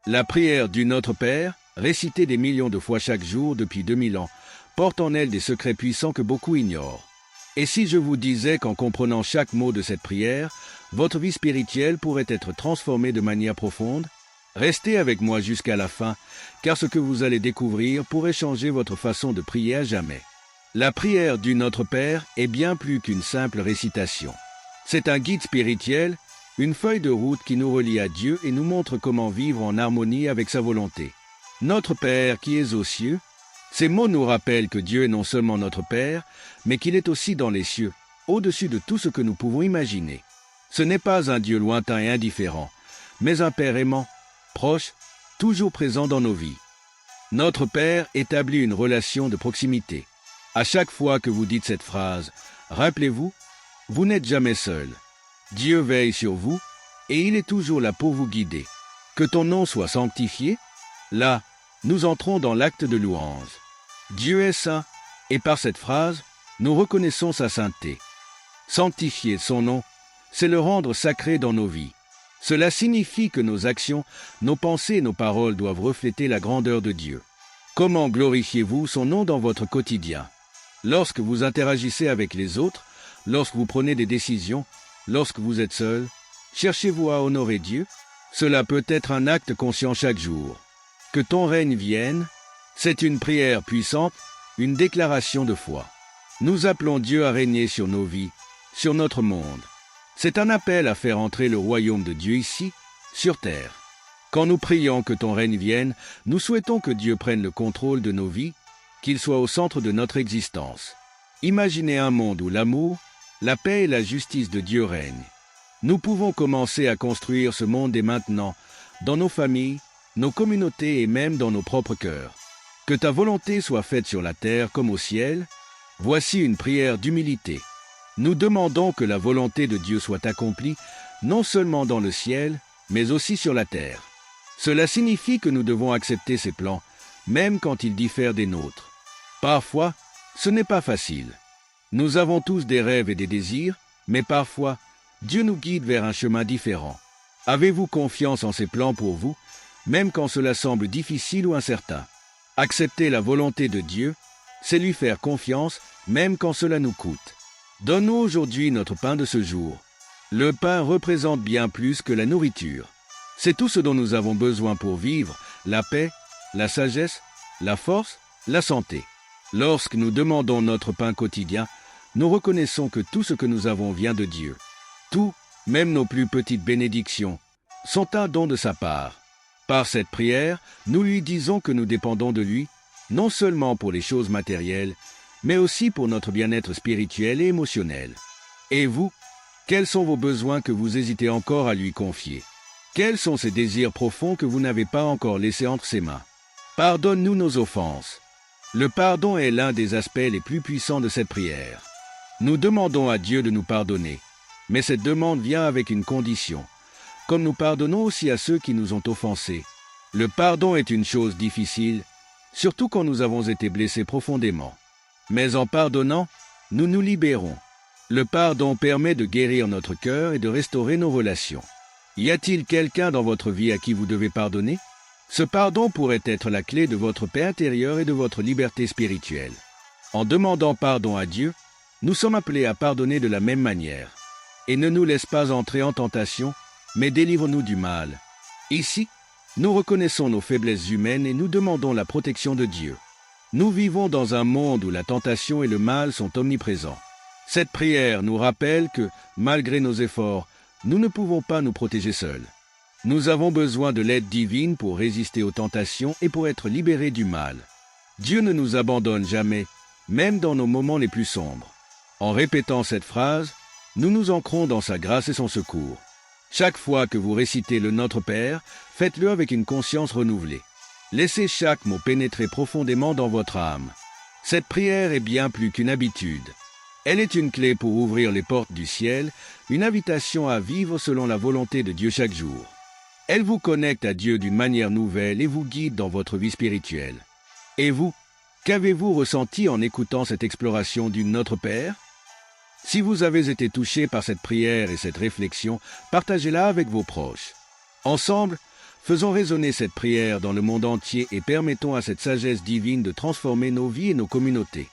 La prière du Notre Père, récitée des millions de fois chaque jour depuis 2000 ans, porte en elle des secrets puissants que beaucoup ignorent. Et si je vous disais qu'en comprenant chaque mot de cette prière, votre vie spirituelle pourrait être transformée de manière profonde? Restez avec moi jusqu'à la fin, car ce que vous allez découvrir pourrait changer votre façon de prier à jamais. La prière du Notre Père est bien plus qu'une simple récitation. C'est un guide spirituel, une feuille de route qui nous relie à Dieu et nous montre comment vivre en harmonie avec sa volonté. Notre Père qui es aux cieux, ces mots nous rappellent que Dieu est non seulement notre Père, mais qu'il est aussi dans les cieux, au-dessus de tout ce que nous pouvons imaginer. Ce n'est pas un Dieu lointain et indifférent, mais un Père aimant, proche, toujours présent dans nos vies. Notre Père établit une relation de proximité. À chaque fois que vous dites cette phrase, rappelez-vous, vous n'êtes jamais seul. Dieu veille sur vous et il est toujours là pour vous guider. Que ton nom soit sanctifié. Là, nous entrons dans l'acte de louange. Dieu est saint et par cette phrase, nous reconnaissons sa sainteté. Sanctifier son nom, c'est le rendre sacré dans nos vies. Cela signifie que nos actions, nos pensées et nos paroles doivent refléter la grandeur de Dieu. Comment glorifiez-vous son nom dans votre quotidien? Lorsque vous interagissez avec les autres, lorsque vous prenez des décisions, lorsque vous êtes seul, cherchez-vous à honorer Dieu? Cela peut être un acte conscient chaque jour. Que ton règne vienne, c'est une prière puissante, une déclaration de foi. Nous appelons Dieu à régner sur nos vies, sur notre monde. C'est un appel à faire entrer le royaume de Dieu ici, sur terre. Quand nous prions que ton règne vienne, nous souhaitons que Dieu prenne le contrôle de nos vies, qu'il soit au centre de notre existence. Imaginez un monde où l'amour, la paix et la justice de Dieu règnent. Nous pouvons commencer à construire ce monde dès maintenant, dans nos familles, nos communautés et même dans nos propres cœurs. Que ta volonté soit faite sur la terre comme au ciel. Voici une prière d'humilité. Nous demandons que la volonté de Dieu soit accomplie, non seulement dans le ciel, mais aussi sur la terre. Cela signifie que nous devons accepter ses plans, même quand ils diffèrent des nôtres. Parfois, ce n'est pas facile. Nous avons tous des rêves et des désirs, mais parfois, Dieu nous guide vers un chemin différent. Avez-vous confiance en ses plans pour vous, même quand cela semble difficile ou incertain? Accepter la volonté de Dieu, c'est lui faire confiance, même quand cela nous coûte. Donne-nous aujourd'hui notre pain de ce jour. Le pain représente bien plus que la nourriture. C'est tout ce dont nous avons besoin pour vivre, la paix, la sagesse, la force, la santé. Lorsque nous demandons notre pain quotidien, nous reconnaissons que tout ce que nous avons vient de Dieu. Tout, même nos plus petites bénédictions, sont un don de sa part. Par cette prière, nous lui disons que nous dépendons de lui, non seulement pour les choses matérielles, mais aussi pour notre bien-être spirituel et émotionnel. Et vous, quels sont vos besoins que vous hésitez encore à lui confier? Quels sont ces désirs profonds que vous n'avez pas encore laissés entre ses mains? Pardonne-nous nos offenses. Le pardon est l'un des aspects les plus puissants de cette prière. Nous demandons à Dieu de nous pardonner, mais cette demande vient avec une condition, comme nous pardonnons aussi à ceux qui nous ont offensés. Le pardon est une chose difficile, surtout quand nous avons été blessés profondément. Mais en pardonnant, nous nous libérons. Le pardon permet de guérir notre cœur et de restaurer nos relations. Y a-t-il quelqu'un dans votre vie à qui vous devez pardonner? Ce pardon pourrait être la clé de votre paix intérieure et de votre liberté spirituelle. En demandant pardon à Dieu, nous sommes appelés à pardonner de la même manière. Et ne nous laisse pas entrer en tentation, mais délivre-nous du mal. Ici, nous reconnaissons nos faiblesses humaines et nous demandons la protection de Dieu. Nous vivons dans un monde où la tentation et le mal sont omniprésents. Cette prière nous rappelle que, malgré nos efforts, nous ne pouvons pas nous protéger seuls. Nous avons besoin de l'aide divine pour résister aux tentations et pour être libérés du mal. Dieu ne nous abandonne jamais, même dans nos moments les plus sombres. En répétant cette phrase, nous nous ancrons dans sa grâce et son secours. Chaque fois que vous récitez le Notre Père, faites-le avec une conscience renouvelée. Laissez chaque mot pénétrer profondément dans votre âme. Cette prière est bien plus qu'une habitude. Elle est une clé pour ouvrir les portes du ciel, une invitation à vivre selon la volonté de Dieu chaque jour. Elle vous connecte à Dieu d'une manière nouvelle et vous guide dans votre vie spirituelle. Et vous, qu'avez-vous ressenti en écoutant cette exploration du Notre Père? Si vous avez été touché par cette prière et cette réflexion, partagez-la avec vos proches. Ensemble, Faisons résonner cette prière dans le monde entier et permettons à cette sagesse divine de transformer nos vies et nos communautés.